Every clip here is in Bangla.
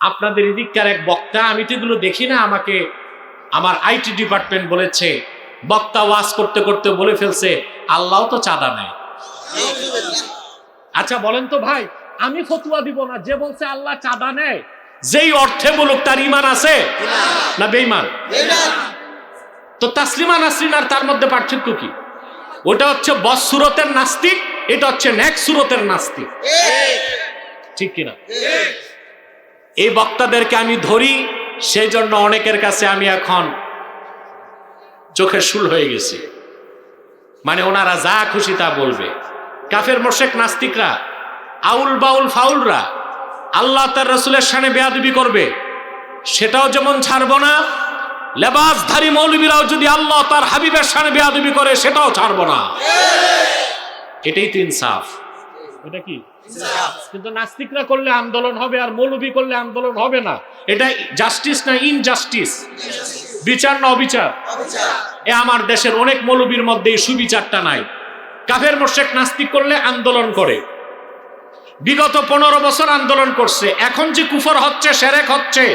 আপনাদের এদিককার এক বক্তা, আমি তো এগুলো দেখি না, আমাকে আমার আইটি ডিপার্টমেন্ট বলেছে, বক্তা ওয়াজ করতে করতে বলে ফেলছে আল্লাহ তো চাঁদা নেয়। আচ্ছা বলেন তো ভাই, আমি ফতোয়া দিব না, যে বলছে আল্লাহ চাঁদা নেয়, যেই অর্থে বলুক তার ঈমান আছে না বেঈমান? তো তাসলিমা নাসরিন আর তার মধ্যে পার্থক্য কি? ওটা হচ্ছে বস সুরতের নাস্তিক, এটা হচ্ছে নেক সুরতের নাস্তিক, ঠিক কিনা? এই বক্তাদেরকে আমি ধরি, সেই জন্য অনেকের কাছে আমি এখন চোখের শুল হয়ে গেছি। মানে ওনারা যা খুশি তা বলবে। কাফের মোশেক নাস্তিকরা, আউল বাউল ফাউলরা আল্লাহ তার রাসূলের শানে বেয়াদবি করবে, সেটাও যেমন ছাড়ব না। লেবাসধারী মৌলবীরাও যদি আল্লাহ তার হাবিবের শানে বেয়াদবি করে, সেটাও ছাড়ব না। এটাই তো ইনসাফ। এটা কি? কিন্তু নাস্তিকরা করলে আন্দোলন হবে, আর মৌলবী করলে আন্দোলন হবে না। এটা জাস্টিস না ইনজাস্টিস? বিচার না অবিচার? এ আমার দেশের অনেক মৌলবীর মধ্যে এই সুবিচারটা নাই। কাফের মোশেক নাস্তিক করলে আন্দোলন করে, বিগত 15 বছর আন্দোলন করছে। এখন যে কুফর হচ্ছে, শিরক হচ্ছে,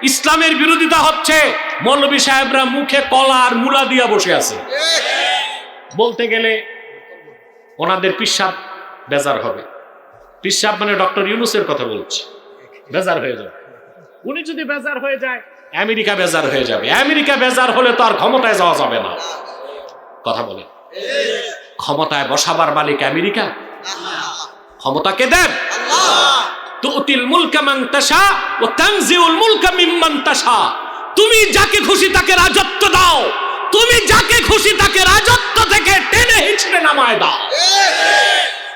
ইসলামের বিরোধিতা হচ্ছে, মৌলবী সাহেবরা মুখে কলা আর মুলা দিয়া বসে আছে। বলতে গেলে ওনাদের পিসাব বেজার হবে। পিসাব মানে ডক্টর ইউনূসের কথা বলছি, বেজার হয়ে যাবে। উনি যদি বেজার হয়ে যায়, আমেরিকা বেজার হয়ে যাবে। আমেরিকা বেজার হলে তো আর ক্ষমতায় যাওয়া যাবে না। কথা বলে, ক্ষমতায় বসাবার মালিক আমেরিকা? ক্ষমতা কে দেন? তুতিল মুলকা মান তাশা ওয়া তানজিউল মুলকা মিম্মান তাশা। তুমি যাকে খুশি তাকে রাজত্ব দাও, তুমি যাকে খুশি তাকে রাজত্ব থেকে টেনে হিচড়ে নামায় দাও।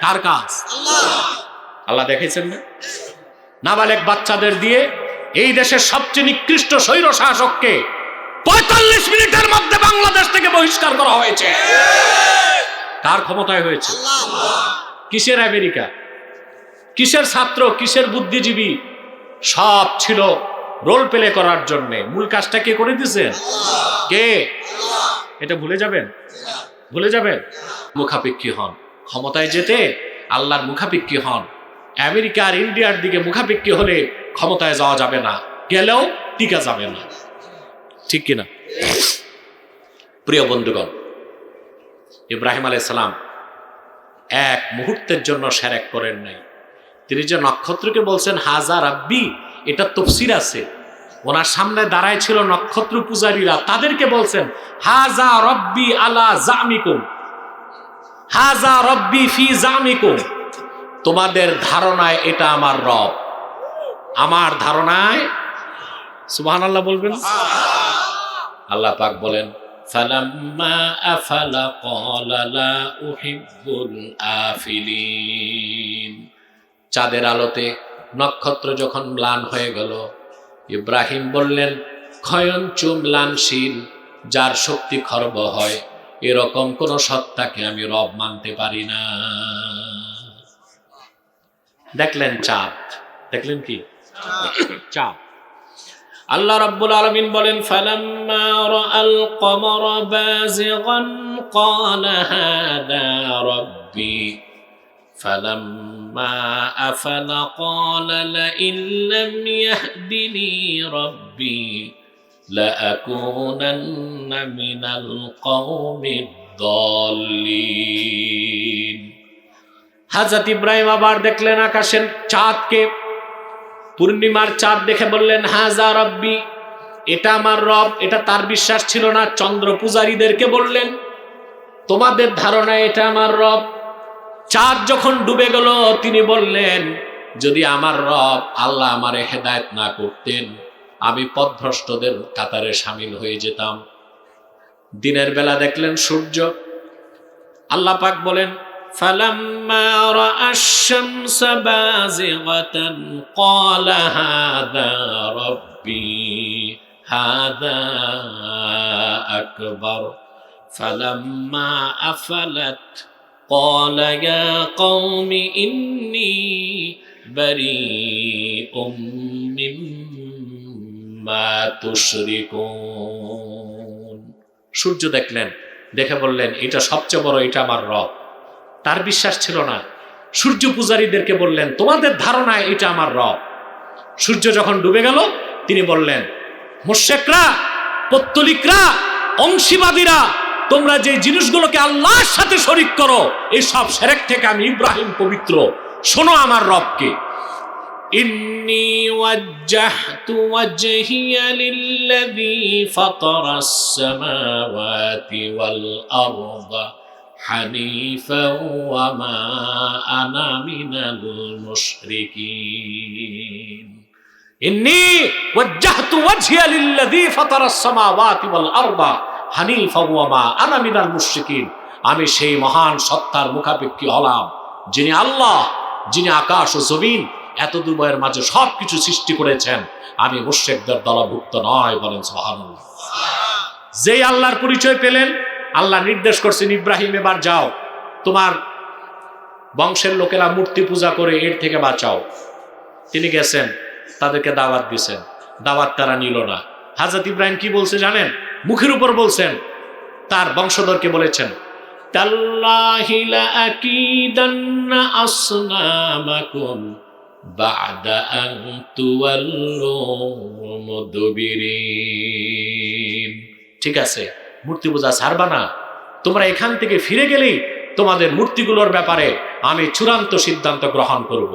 কার কাজ? আল্লাহ দেখেছেন না? নাবালেগ বাচ্চাদের দিয়ে এই দেশের সবচেয়ে নিকৃষ্ট স্বৈর শাসককে 45 মিনিটের মধ্যে বাংলাদেশ থেকে বহিষ্কার করা হয়েছে। কার ক্ষমতায় হয়েছে? কিসের আমেরিকা? কিসের ছাত্র? কিসের বুদ্ধিজীবী? সব ছিল রোল প্লে করার জন্য। মূল কাজটা কে করে দিয়েছেন? কে? এটা ভুলে যাবেন? ভুলে যাবেন? মুখাপেক্ষী হন। ক্ষমতায় যেতে আল্লাহর মুখাপেক্ষী হন। আমেরিকা আর ইন্ডিয়ার দিকে মুখাপেক্ষী হলে ক্ষমতায় যাওয়া যাবে না, গেলেও টিকা যাবে না, ঠিক কিনা? প্রিয় বন্ধুগণ, ইব্রাহিম আলাইহিস সালাম এক মুহূর্তের জন্য শিরক করেন নাই। তিনি যে নক্ষত্রকে বলছেন হাজা রাব্বি, এটা তাফসীর আছে। ওনার সামনে দাঁড়ায় ছিল নক্ষত্র পূজারীরা, তাদেরকে বলছেন হাজা রাব্বি আলা জামিকুম, হাজা রাব্বি ফি জামিকুম। তোমাদের ধারণায় এটা আমার রব, আমার ধারণায়। সুবহানাল্লাহ বলবেন। আল্লাহ পাক বলেন ফালাম্মা আফালা ক্বালা লা উহিব্বুল আফিলিন। চাঁদের আলোতে নক্ষত্র যখন ম্লান হয়ে গেল, ইব্রাহিম বললেন ক্ষয়ঞ্চু ম্লানশীল, যার শক্তি খর্ব হয়, এরকম কোন সত্তাকে আমি রব মানতে পারি না। দেখলেন চাঁদ, দেখলেন কি চাঁদ। আল্লাহ রাব্বুল আলামিন বলেন ফালাম্মা রাআল কমারা বাযিগান ক্বালা হাদা রাব্বি ফালাম্মা আফালা ক্বালা লাইন লাম ইয়াহদিনি রাব্বি লাআকুনান্না মিনাল কওমিদ দাল্লিন। হযরত ইব্রাহিম আবার দেখলেন আকাশের চাঁদকে, পূর্ণিমার চাঁদ দেখে বললেন হাজা রব্বি, এটা আমার রব। এটা তার বিশ্বাস ছিল না। চন্দ্র পূজারীদেরকে বললেন তোমাদের ধারণায় এটা আমার রব। চাঁদ যখন ডুবে গেল, তিনি বললেন যদি আমার রব আল্লাহ আমারে হেদায়েত না করতেন, আমি পথভ্রষ্টদের কাতারে শামিল হয়ে যেতাম। দিনের বেলা দেখলেন সূর্য। আল্লাহ পাক বলেন ফালাম্মা রাআশ শামসা বাযিগাতান ক্বালা হাযা রাব্বি হাযা আকবার ফালাম্মা আফালাত ক্বালা ইয়া কওমি ইন্নী বারীউম মিম্মা তুশরিকুন। সূর্য দেখলেন, দেখে বললেন এটা সবচেয়ে বড়, এটা আমার রব। তার বিশ্বাস ছিল না। সূর্য পূজারীদেরকে বললেন তোমাদের ধারণায় এটা আমার রব। সূর্য যখন ডুবে গেল তিনি বললেন, মুশরিকরা, পত্তলিকরা, অংশীবাদীরা, তোমরা যে জিনিসগুলোকে আল্লাহর সাথে শরীক করো, এই সব শিরক থেকে আমি ইব্রাহিম পবিত্র। শোনো আমার রবকে। ইন্নী ওয়াজ্জাহতু ওয়াজহিয়া লিল্লাযী ফাতারাস সামাওয়াতি ওয়াল আরদা হানিফাও ওয়া মা আনা মিনাল মুশরিকিন। ইন্নী ওয়াজ্জাহতু ওয়াজহিয়া লিল্লাযী ফাতারাস সামাওয়াতি ওয়াল আরদা হানিফাও ওয়া মা আনা মিনাল মুশরিকিন। আমি সেই মহান সত্তার মুখাপেক্ষী হলাম যিনি আল্লাহ, যিনি আকাশ ও জমিন এত দুর্বয়ের মাঝে সবকিছু সৃষ্টি করেছেন। আমি মুশরিকদের দলভুক্ত নয়। বলেন সুবহানাল্লাহ। যেই আল্লাহর পরিচয় পেলেন, আল্লাহ নির্দেশ করছেন, ইব্রাহিম এবার যাও, তোমার বংশের লোকেরা মূর্তি পূজা করে, এর থেকে বাঁচাও। তিনি গেছেন, তাদেরকে দাওয়াত দিয়েছেন, দাওয়াত তারা নিল না। হযরত ইব্রাহিম কি বলছে জানেন? মুখের উপর বলছেন, তার বংশধরকে বলেছেন, তাল্লাহি লা আকিদান্না আসনামাকুম বা'দা আন তুওয়াল্লু মুদবিরিন। ঠিক আছে, মূর্তি পূজা ছাড়বা না, তোমরা এখান থেকে ফিরে গেলেই তোমাদের মূর্তিগুলোর ব্যাপারে আমি চূড়ান্ত সিদ্ধান্ত গ্রহণ করব।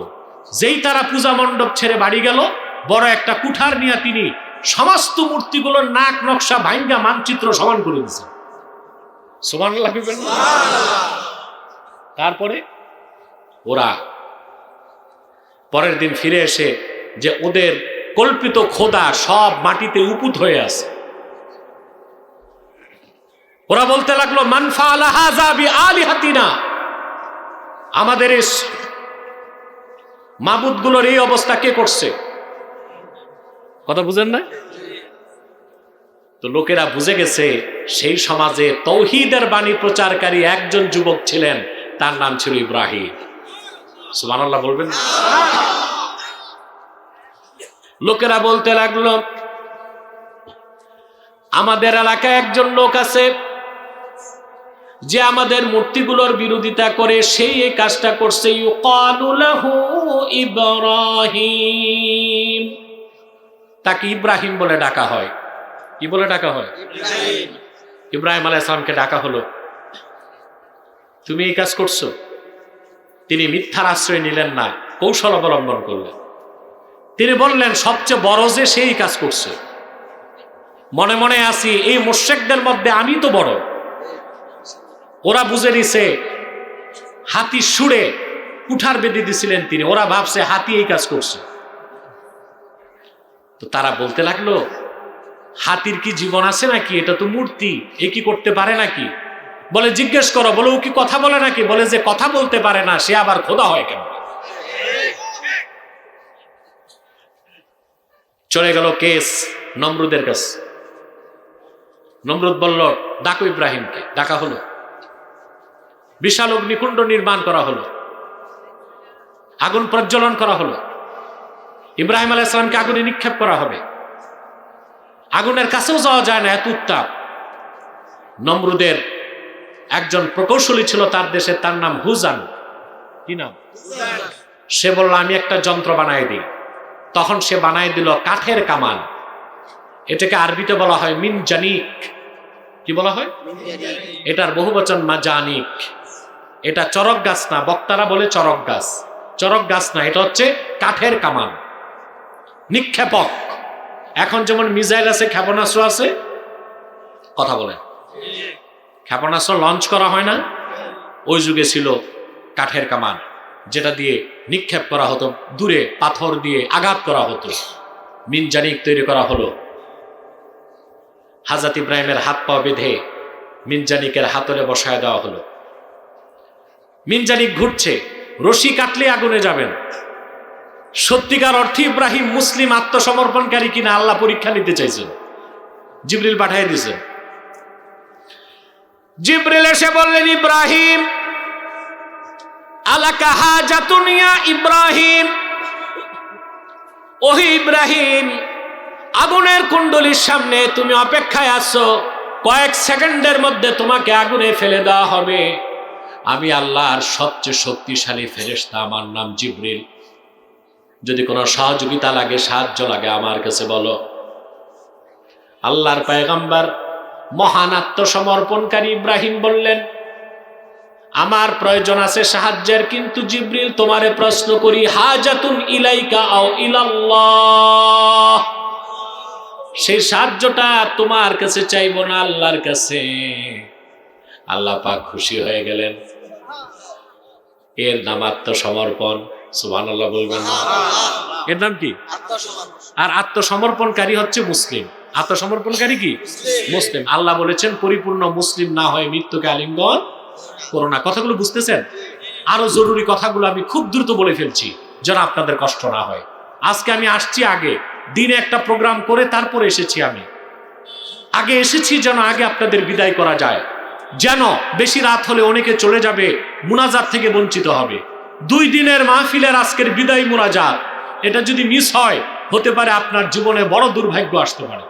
যেই তারা পূজা মণ্ডপ ছেড়ে বাড়ি গেল, বড় একটা কুঠার নিয়ে তিনি সমস্ত মূর্তিগুলোর নাক নকশা ভাঙ্গা মানচিত্র সমান করে দিয়েছেন। সুবহানাল্লাহ। তারপরে ওরা পরের দিন ফিরে এসে যে ওদের কল্পিত খোদা সব মাটিতে উপুত হয়ে আছে, ওরা বলতে লাগলো, মান ফাআলা হাযা বিআলিহাতিনা, আমাদের এই মাবুদগুলোর এই অবস্থা কে করছে? কথা বুঝেন না? তো লোকেরা বুঝে গেছে সেই সমাজে তৌহিদের বাণী প্রচারকারী একজন যুবক ছিলেন, তার নাম ছিল ইব্রাহিম। সুবহানাল্লাহ বলবেন। লোকেরা বলতে লাগলো, আমাদের এলাকায় একজন লোক আছে যে আমাদের মূর্তিগুলোর বিরোধিতা করে, সেই এই কাজটা করছে। ইউকালু লাহু ইব্রাহিম, তাকে ইব্রাহিম বলে ডাকা হয়। কি বলে ডাকা হয়? ইব্রাহিম আলাইহিস সালামকে ডাকা হলো, তুমি এই কাজ করছো। তিনি মিথ্যার আশ্রয় নিলেন না, কৌশল অবলম্বন করলেন। তিনি বললেন, সবচেয়ে বড় যে সেই কাজ করছে, মনে মনে আছি এই মুশরিকদের মধ্যে আমি তো বড়। ওরা বুঝে নিছে হাতি সুরে কুঠার বেঁধে দিছিলেন তিনি, ওরা ভাবছে হাতি এই কাজ করছে। তো তারা বলতে লাগলো, হাতির কি জীবন আছে নাকি? এটা তো মূর্তি, এ কি করতে পারে নাকি? বলে জিজ্ঞেস করো, বলে ও কি কথা বলে নাকি? বলে যে কথা বলতে পারে না, সে আবার খোদা হয় কেন? চলে গেল কেস নমরুদের কাছে। নমরুদ বলল, ডাকো ইব্রাহিমকে। ডাকা হলো, বিশাল অগ্নিকুণ্ড নির্মাণ করা হলো, আগুন প্রজ্বলন করা হলো, ইব্রাহিম আলাইহিস সালামকে আগুনে নিক্ষেপ করা হবে। আগুনের কাছেও যাওয়া যায় না, এত উত্তাপ। নমরুদের একজন প্রকৌশলী ছিল তার দেশে, তার নাম হুজান। কি নাম? সে বলল, আমি একটা যন্ত্র বানাই দিই। তখন সে বানাই দিল কাঠের কামান। এটাকে আরবিতে বলা হয় মিনজানিক। কি বলা হয়? এটার বহুবচন মাজানিক। এটা চরক গাছ না, বক্তারা বলে চরক গাছ। চরক গাছ না, এটা হচ্ছে কাঠের কামান, নিক্ষেপক। এখন যেমন মিসাইল আছে, ক্ষেপণাস্ত্র আছে, কথা বলেন, ক্ষেপণাস্ত্র লঞ্চ করা হয় না? ওই যুগে ছিল কাঠের কামান, যেটা দিয়ে নিক্ষেপ করা হতো, দূরে পাথর দিয়ে আঘাত করা হতো। মিনজানিক তৈরি করা হলো। হযরত ইব্রাহিমের হাত পা বেঁধে মিনজানিকের হাতলে বসায় দেওয়া হলো। মিনজানিক ঘুরছে, রশি কাটলে আগুনে যাবেন। সত্যিকার অর্থে ইব্রাহিম মুসলিম আত্মসমর্পণকারী কিনা আল্লাহ পরীক্ষা নিতে চাইছেন। জিবরিল পাঠিয়ে দিয়েছেন। জিবরিল এসে বললেন, ইব্রাহিম আলাকা হাজাতুন ইয়া ইব্রাহিম, ওহে ইব্রাহিম, আগুনের কুণ্ডলীর সামনে তুমি অপেক্ষায় আছো, কয়েক সেকেন্ডের মধ্যে তোমাকে আগুনে ফেলে দেওয়া হবে। আমি আল্লাহর সবচেয়ে শক্তিশালী ফেরেশতা, আমার নাম জিবরিল। যদি কোনো সহযোগিতা লাগে, সাহায্য লাগে, আমার কাছে বলো। আল্লাহর পয়গম্বর মহান আত্মসমর্পণকারী ইব্রাহিম বললেন, আমার প্রয়োজন আছে সাহায্যের, কিন্তু জিবরিল তোমারে প্রশ্ন করি, হাজাতুন ইলাইকা আও ইলাল্লাহ, সেই সাহায্যটা তোমার কাছে চাইবো না আল্লাহর কাছে। আল্লাহ পাক খুশি হয়ে গেলেন। এর নাম আত্মসমর্পণ। সুবহানাল্লাহ বলবেন না? এর নাম কি? আর আত্মসমর্পণকারী হচ্ছে মুসলিম। আত্মসমর্পণকারী কি? মুসলিম। আল্লাহ বলেছেন পরিপূর্ণ মুসলিম না হয়ে মৃত্যুকে আলিঙ্গন করো না। কথাগুলো বুঝতেছেন? আরো জরুরি কথাগুলো আমি খুব দ্রুত বলে ফেলছি যেন আপনাদের কষ্ট না হয়। আজকে আমি আসছি আগে, দিনে একটা প্রোগ্রাম করে তারপরে এসেছি। আমি আগে এসেছি যেন আগে আপনাদের বিদায় করা যায়, যেন বেশি রাত হলে অনেকে চলে যাবে, মুনাজাত থেকে বঞ্চিত হবে। 2 দিনের মাহফিলের আজকের বিদায় মুনাজাত, এটা যদি মিস হয়, হতে পারে আপনার জীবনে বড় দুর্ভাগ্য আসতে পারে।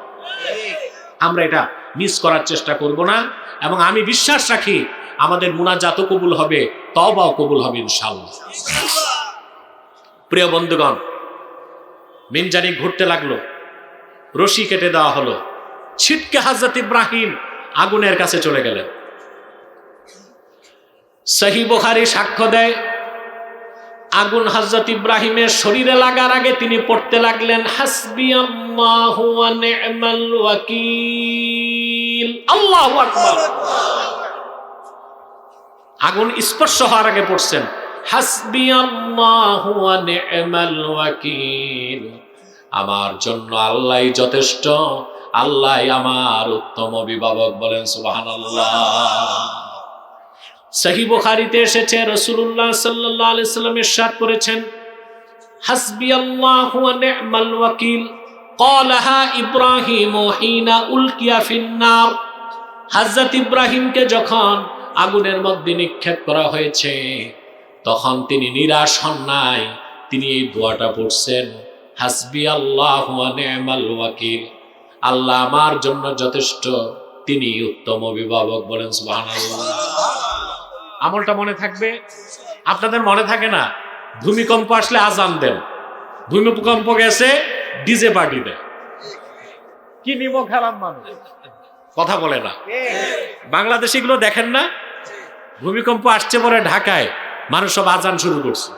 আমরা এটা মিস করার চেষ্টা করব না, এবং আমি বিশ্বাস রাখি আমাদের মুনাজাতও কবুল হবে, তওবাও কবুল হবে ইনশাআল্লাহ। প্রিয় বন্ধুগণ, মিনজানি ঘুরতে লাগলো, রশি কেটে দেওয়া হলো, ছিটকে হযরত ইব্রাহিম আগুনের কাছে চলে গেলেন। সহিহ বুখারী সাক্ষ্য দেয়, আগুন হযরত ইব্রাহিমের শরীরে লাগার আগে তিনি পড়তে লাগলেন, হাসবিয়াল্লাহু ওয়া নি'মাল ওয়াকিল। আল্লাহু আকবার। আগুন স্পর্শ হওয়ার আগে পড়ছেন, হাসবিয়াল্লাহু ওয়া নি'মাল ওয়াকিল। আমার জন্য আল্লাহই যথেষ্ট, আল্লাহই আমার উত্তম অভিভাবক। বলেন সুবহানাল্লাহ। সহিহ বুখারীতে এসেছে, রাসূলুল্লাহ সাল্লাল্লাহু আলাইহি সাল্লাম ইরশাদ করেছেন, হাসবিয়াল্লাহু ওয়া নি'মাল ওয়াকিল ক্বালাহা ইব্রাহিম হিনা উলকিয়া ফিন-নার। হযরত ইব্রাহিমকে যখন আগুনের মধ্যে নিক্ষেপ করা হয়েছে, তখন তিনি নিরাশ হন নাই, তিনি এই দোয়াটা পড়ছেন, হাসবিয়াল্লাহু ওয়া নি'মাল ওয়াকিল। আল্লাহ আমার জন্য যথেষ্ট, তিনি উত্তম অভিভাবক। বলেন সুবহানাল্লাহ। আমলটা মনে থাকবে? আপনাদের মনে থাকে না? ভূমিকম্প আসলে আজান দেন, ভূমিকম্প গেছে ডিজে পার্টি দেয়। কি নিব খারাপ মানুষ, কথা বলে না। বাংলাদেশে এগুলো দেখেন না? ভূমিকম্প আসছে পরে ঢাকায় মানুষ সব আজান শুরু করছে,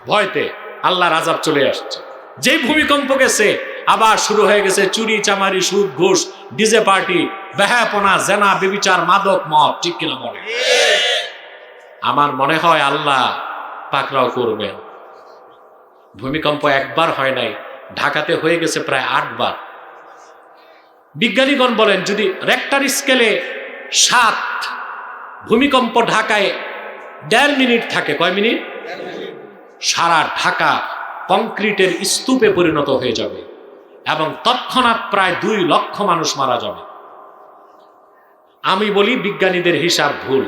ভয়তে আল্লাহর আযাব চলে আসছে। যেই ভূমিকম্প গেছে আবার শুরু হয়ে গেছে চুরি চামারি, সুদ ঘুষ, ডিজে পার্টি, বেহায়াপনা, জেনা, ব্যভিচার, মাদক, মদ। ঠিক কিনা বলে? আমার মনে হয় আল্লাহ পাকড়াও করবেন। ভূমিকম্প একবার হয় নাই, ঢাকাতে হয়ে গেছে প্রায় 8 বার। বিজ্ঞানীগণ বলেন, যদি রেক্টার স্কেলে 7 ভূমিকম্প ঢাকায় 1.5 মিনিট থাকে, কয় মিনিট? সারা ঢাকা কংক্রিটের স্তূপে পরিণত হয়ে যাবে এবং তৎক্ষণাৎ প্রায় 2 লক্ষ মানুষ মারা যাবে। আমি বলি বিজ্ঞানীদের হিসাব ভুল।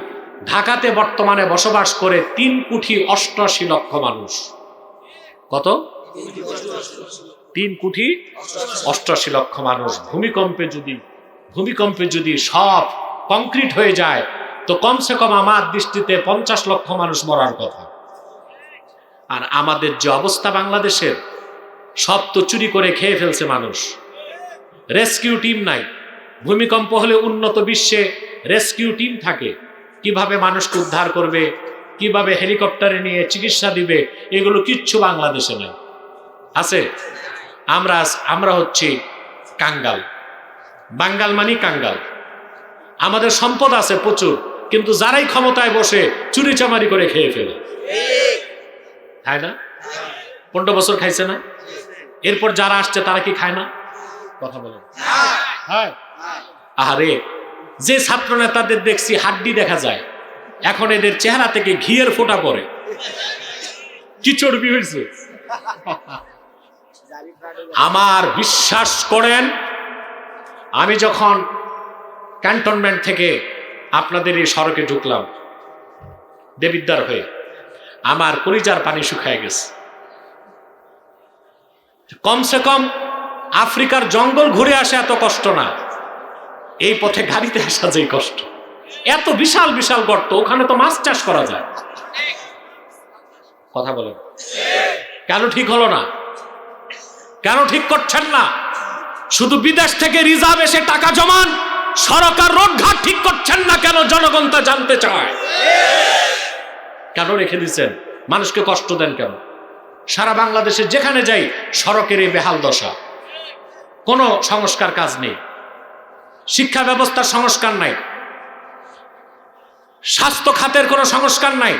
ঢাকাতে বর্তমানে বসবাস করে 3,88,00,000 লক্ষ মানুষ। কত? 3,88,00,000 লক্ষ মানুষ। ভূমিকম্পে যদি সব কংক্রিট হয়ে যায়, তো কমসে কম আমার দৃষ্টিতে 50 লক্ষ মানুষ মরার কথা। আর আমাদের যে অবস্থা বাংলাদেশের, সব তো চুরি করে খেয়ে ফেলছে মানুষ। রেস্কিউ টিম নাই। ভূমিকম্প হলে উন্নত বিশ্বে রেস্কিউ টিম থাকে, কিভাবে মানুষকে উদ্ধার করবে, কিভাবে হেলিকপ্টারে নিয়ে চিকিৎসা দিবে, এগুলো কিচ্ছু বাংলাদেশে নাই। আছে? আমরা হচ্ছি কাঙ্গাল। বাঙ্গাল মানে কাঙ্গাল। আমাদের সম্পদ আছে প্রচুর, কিন্তু যারাই ক্ষমতায় বসে চুরি চামারি করে খেয়ে ফেলে। খায় না? 15 বছর খাইছে না? এরপর যারা আসছে তারা কি খায় না? কথা বলেন। আরে, যে ছাত্র নেতাদের দেখছি হাড্ডি দেখা যায়, এখন এদের চেহারা থেকে ঘিয়ের ফোঁটা পড়ে। কি চর্বি হয়েছে! আমার বিশ্বাস করেন, আমি যখন ক্যান্টনমেন্ট থেকে আপনাদের এই সড়কে ঢুকলাম দেবিদ্বার হয়ে, আমার কলিজার পানি শুকায় গেছে। কমসে কম আফ্রিকার জঙ্গল ঘুরে আসা এত কষ্ট না, এই পথে গাড়িতে আসা যেই কষ্ট। এত বিশাল বিশাল গর্ত, ওখানে তো মাছ চাষ করা যায়। কথা বলেন, কেন ঠিক হলো না? কেন ঠিক করছেন না? শুধু বিদেশ থেকে রিজার্ভ এসে টাকা জমান, সরকার রোডঘাট ঠিক করছেন না কেন? জনগণ তা জানতে চায়। কেন রেখে দিচ্ছেন? মানুষকে কষ্ট দেন কেন? সারা বাংলাদেশে যেখানে যাই সড়কের এই বেহাল দশা, কোনো সংস্কার কাজ নেই, শিক্ষা ব্যবস্থার সংস্কার নাই, স্বাস্থ্য খাতের কোনো সংস্কার নাই।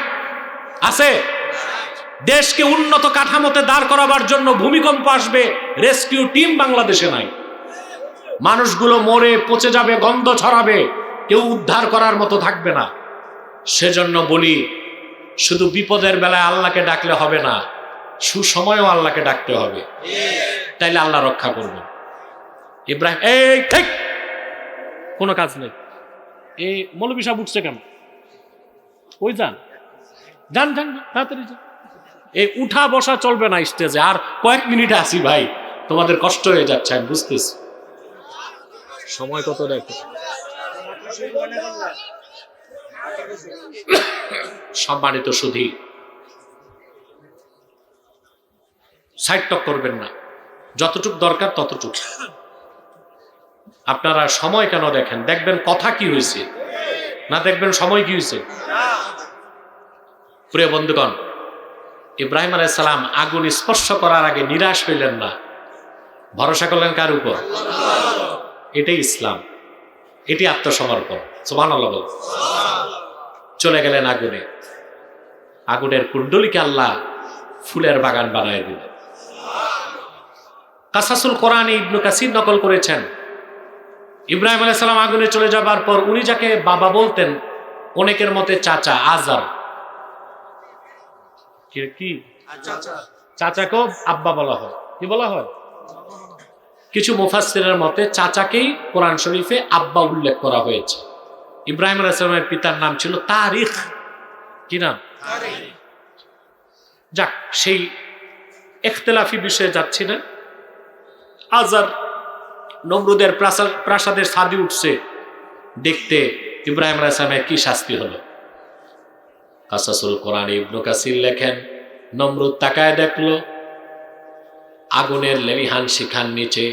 আছে? দেশকে উন্নত কাঠামোতে দাঁড় করাবার জন্য ভূমিকম্প আসবে, রেস্কিউ টিম বাংলাদেশে নাই। মানুষগুলো মরে পচে যাবে, গন্ধ ছড়াবে, কেউ উদ্ধার করার মতো থাকবে না। সেজন্য বলি, শুধু বিপদের বেলায় আল্লাহকে ডাকলে হবে না, সুসময়েও আল্লাহকে ডাকতে হবে, তাইলে আল্লাহ রক্ষা করবেন। ইব্রাহিম এই ঠিক কোনো কাজ নেই। এই মৌলবী সাহেব উঠছে কেন? ওই যান যান যান তাড়াতাড়ি যান। এই উঠা বসা চলবে না স্টেজে। আর কয়েক মিনিট আসি ভাই, তোমাদের কষ্ট হয়ে যাচ্ছে, আমি বুঝতেছি। সময় কত দেখো। সম্মানিত সুধী, সাইড টক করবেন না, যতটুক দরকার ততটুক। আপনারা সময় কেন দেখেন? দেখবেন কথা কি হয়েছে, না দেখবেন সময় কি হয়েছে। প্রিয় বন্ধুগণ, ইব্রাহিম আলাইহিস সালাম আগুন স্পর্শ করার আগে নিরাশ হইলেন না, ভরসা করলেন কার উপর? এটাই ইসলাম, এটি আত্মসমর্পণ। সুবহানাল্লাহ বল। চলে গেলেন আগুনে, আগুনের কুণ্ডলীকে আল্লাহ ফুলের বাগান বানায় দিলেন। কাসাসুল কোরআনে ইবনে কাসির নকল করেছেন, ইব্রাহিম আলাইহিস সালাম আগুনে চলে যাবার পর উনি যাকে বাবা বলতেন, অনেকের মতে চাচা, আজার কি চাচাকেও আব্বা বলা হয়। কি বলা হয়? কিছু মুফাসসিরের মতে চাচাকেই কোরআন শরীফে আব্বা উল্লেখ করা হয়েছে। ইব্রাহিম আলাইহিস সালামের পিতার নাম ছিল তারিখ। কি নাম? যাক, সেই ইখতিলাফি বিষয়ে যাচ্ছি না। আজার নমরুদের প্রাসাদের ছাদে উঠছে, দেখতে ইব্রাহিম আলাইহিস সালামের কি শাস্তি হলো। কাসাসুল কোরআনে ইবনে কাসির লেখেন, নমরুদ তাকায় দেখলো আগুনের লেলিহান শিখার নিচে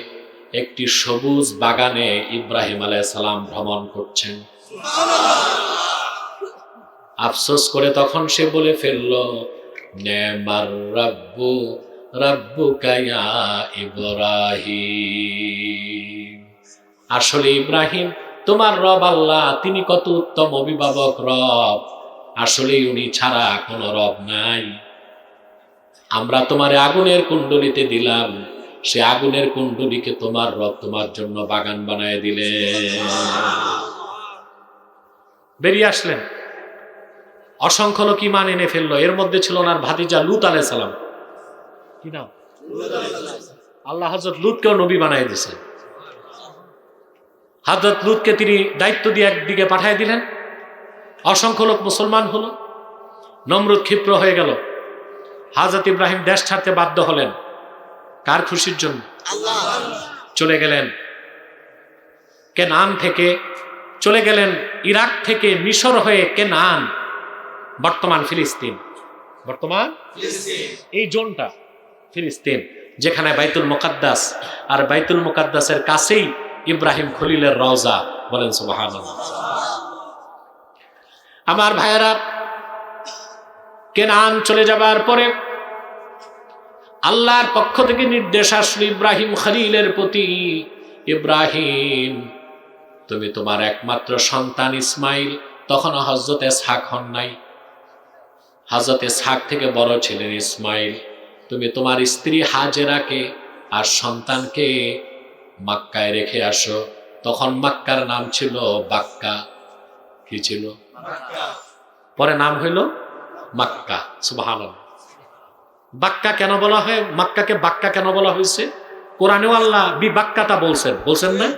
একটি সবুজ বাগানে ইব্রাহিম আলাইহিস সালাম ভ্রমণ করছেন। আফসোস করে তখন সে বলে ফেলল, নেমার রাব্বু রাব্বুকা ইয়া ইব্রাহিম। আসলে ইব্রাহিম, তোমার রব আল্লাহ, তিনি কত উত্তম অভিভাবক রব। আসলে উনি ছাড়া কোনো রব নাই। আমরা তোমার আগুনের কুণ্ডলিতে দিলাম, সে আগুনের কুণ্ডলীকে তোমার রব তোমার জন্য বাগান বানায় দিলেন। বেরিয়ে আসলেন, অসংখ্য লোক ঈমান এনে ফেললো। এর মধ্যে ছিল ওনার ভাতিজা লূত আলাইহিস সালাম। কি নাম? আল্লাহ হযরত লূতকেও নবী বানায় দিয়েছেন। হযরত লূতকে তিনি দায়িত্ব দিয়ে একদিকে পাঠিয়ে দিলেন, অসংখ্য লোক মুসলমান হলো। নমরুদ ক্ষিপ্র হয়ে গেল। হযরত ইব্রাহিম দেশ ছাড়তে বাধ্য হলেন। কার খুশির জন্য? চলে গেলেন কেনান থেকে, চলে গেলেন ইরাক থেকে মিশর হয়ে কেনান, বর্তমান ফিলিস্তিন। বর্তমান এই জোনটা ফিলিস্তিন, যেখানে বাইতুল মুকাদ্দাস, আর বাইতুল মুকাদ্দাসের কাছেই ইব্রাহিম খলিলের রওজা। বলেন সুবহানাল্লাহ। আমার ভাইয়েরা, কেনান চলে যাবার পরে আল্লাহর পক্ষ থেকে নির্দেশ আসলো ইব্রাহিম খলিলের প্রতি, ইব্রাহিম তুমি তোমার একমাত্র সন্তান ইসমাইল, তখন হযরত ইসহাক হন নাই, হযরত ইসহাক থেকে বড় ছিলেন ইসমাইল, তুমি তোমার স্ত্রী হাজেরাকে আর সন্তানকে মক্কায় রেখে আসো। তখন মক্কার নাম ছিল বাক্কা। কি ছিল? পরে নাম হইল মক্কা। সুবহানাল্লাহ। বাক্কা কেন বলা হয়? মক্কাকে বাক্কা কেন বলা হয়েছে? কোরআনেও আল্লাহ বিবাক্কাতা বলছেন, বলছেন না?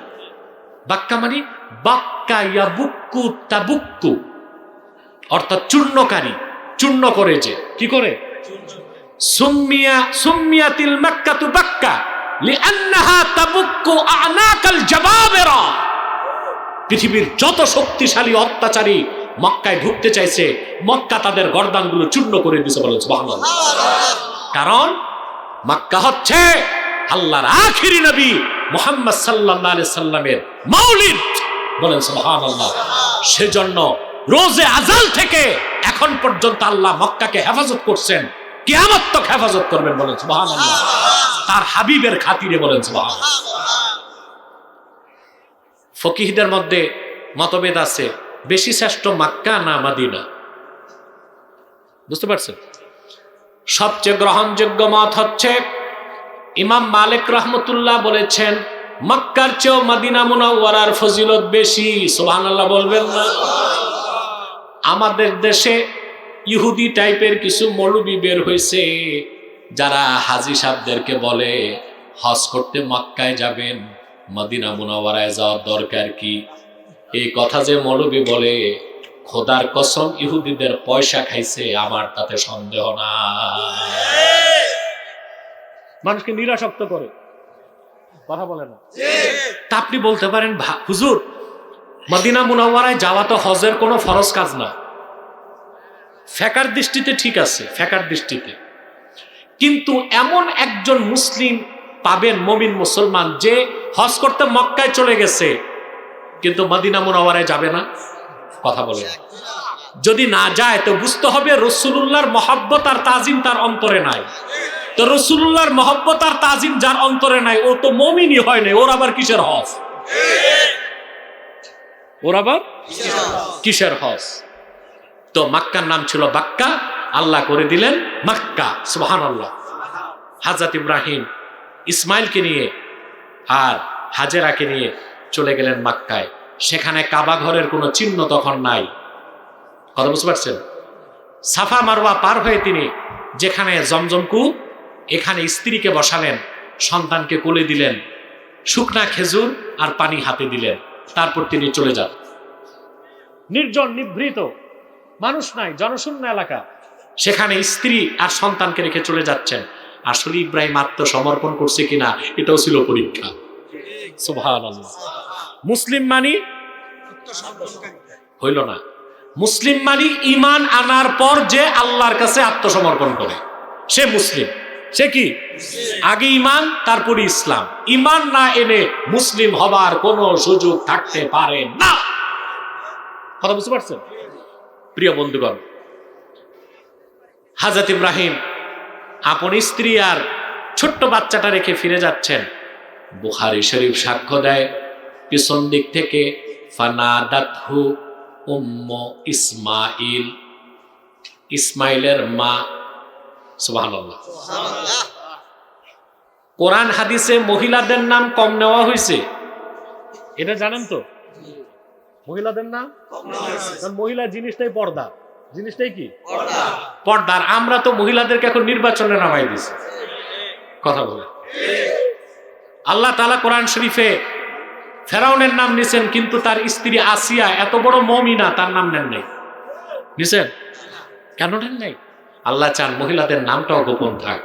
বাক্কা মানে বাক্কা ইয়াবুক্কু তাবুক্কু, অর্থাৎ চূর্ণকারী, চূর্ণ করে। যে কি করে? সুম্মিয়াতিল মাক্কাতু বাক্কা লিআন্নাহা তাবুক্কু আনাকাল জাবাবিরা। পৃথিবীর যত শক্তিশালী অত্যাচারী মক্কায় ঢুকতে চাইছে, মক্কা তাদের গর্দানগুলো চূর্ণ করে দিয়েছে। বলেন সুবহানাল্লাহ। কারণ মক্কা হচ্ছে আল্লাহর আখিরি নবী মুহাম্মদ সাল্লাল্লাহু আলাইহি সাল্লামের মাওলিদ, বলেন সুবহানাল্লাহ। সেজন্য রোজে আজাল থেকে এখন পর্যন্ত আল্লাহ মক্কাকে হেফাজত করছেন, কিয়ামত তক হেফাজত করবেন, বলেন সুবহানাল্লাহ। তার হাবিবের খাতিরে, বলেন সুবহানাল্লাহ। ফকিহদের মধ্যে মতভেদ আছে, বেশি শ্রেষ্ঠ মক্কা না মদিনা। বুঝতে পারছেন? সবচেয়ে গ্রহণযোগ্য মত হচ্ছে ইমাম মালিক রহমতুল্লাহ বলেছেন মক্কার চেয়েও মদিনা মুনাওয়ারার ফজিলত বেশি। সুবহানাল্লাহ বলবেন না? আমাদের দেশে ইহুদি টাইপের কিছু মৌলবি বের হয়েছে, যারা হাজী সাহেবদেরকে বলে হজ করতে মক্কায় যাবেন, মদিনা মুনাওয়ারায় যাওয়ার দরকার কি? এই কথা যে মৌলবি বলে, খোদার কসম ইহুদিদের পয়সা খাইছে, আমার তাতে সন্দেহ না। মানুষকে নিরাসক্ত করে, কথা বলে না। তা আপনি বলতে পারেন হুজুর, মদিনা মুনাওয়ারায় যাওয়া তো হজের কোনো ফরজ কাজ না। ফেকার দৃষ্টিতে ঠিক আছে, ফেকার দৃষ্টিতে। কিন্তু এমন একজন মুসলিম পাবেন, মুমিন মুসলমান, যে হজ করতে মক্কায় চলে গেছে কিন্তু মদিনা মুনাওয়ারায় যাবে না, কথা বলে। যদি না যায় তো বুঝতে হবে রাসূলুল্লাহর মহব্বত আর তাজিম তার অন্তরে নাই। তো রাসূলুল্লাহর মহব্বত আর তাজিম যার অন্তরে নাই, ও তো মুমিনই হয় না, ওর আবার কিসের হজ? ওর আবার কিসের হজ? তো মক্কার নাম ছিল বাক্কা, আল্লাহ করে দিলেন মক্কা। সুবহানাল্লাহ। হযরত ইব্রাহিম ইসমাইলকে নিয়ে আর হাজেরাকে নিয়ে চলে গেলেন মক্কায়। সেখানে কাবা ঘরের কোনো চিহ্ন তখন নাই, কথা বুঝতে পারছেন? সাফা মারওয়া পার হয়ে তিনি যেখানে জমজম কূপ, এখানে স্ত্রীকে বসালেন, সন্তানকে কোলে দিলেন, শুকনা খেজুর আর পানি হাতে দিলেন, তারপর তিনি চলে যান। নির্জন নিভৃত, মানুষ নাই, জনশূন্য এলাকা, সেখানে স্ত্রী আর সন্তানকে রেখে চলে যাচ্ছেন। আসলে ইব্রাহিম আত্মসমর্পণ করছে কিনা এটাও ছিল পরীক্ষা। সুবহানাল্লাহ। মুসলিম মানি হইল না। মুসলিম মানি ঈমান আনার পর যে আল্লাহর কাছে আত্মসমর্পণ করে, সে মুসলিম। সে কি? আগে ঈমান তারপরে ইসলাম। ঈমান না এনে মুসলিম হবার কোনো সুযোগ থাকতে পারে না। কথা বুঝতে পারছেন? প্রিয় বন্ধুগণ, হযরত ইব্রাহিম আপন স্ত্রী আর ছোট্ট বাচ্চাটা রেখে ফিরে যাচ্ছেন। বুখারী শরীফ সাক্ষ্য দেয়, পিছন দিক থেকে ফানাদাতহু উম্মু ইসমাইল, ইসমাইলের মা। সুবহানাল্লাহ। কোরআন হাদিসে মহিলাদের নাম কম নেওয়া হয়েছে, এটা জানেন তো? মহিলাদের নাম কম নেওয়া হয়েছে, কারণ মহিলা জিনিসটাই পর্দা। জিনিসটাই কি? পর্দা। আর আমরা তো মহিলাদেরকে এখন নির্বাচনে নামাই দিছি, কথা বলে। আল্লাহ তাআলা কোরআন শরীফে ফেরাউনের নাম নিছেন, কিন্তু তার স্ত্রী আসিয়া এত বড় মুমিনা, তার নাম নেন নাই। নিছেন? কেন নেন নাই? আল্লাহ চান মহিলাদের নামটাও গোপন থাক।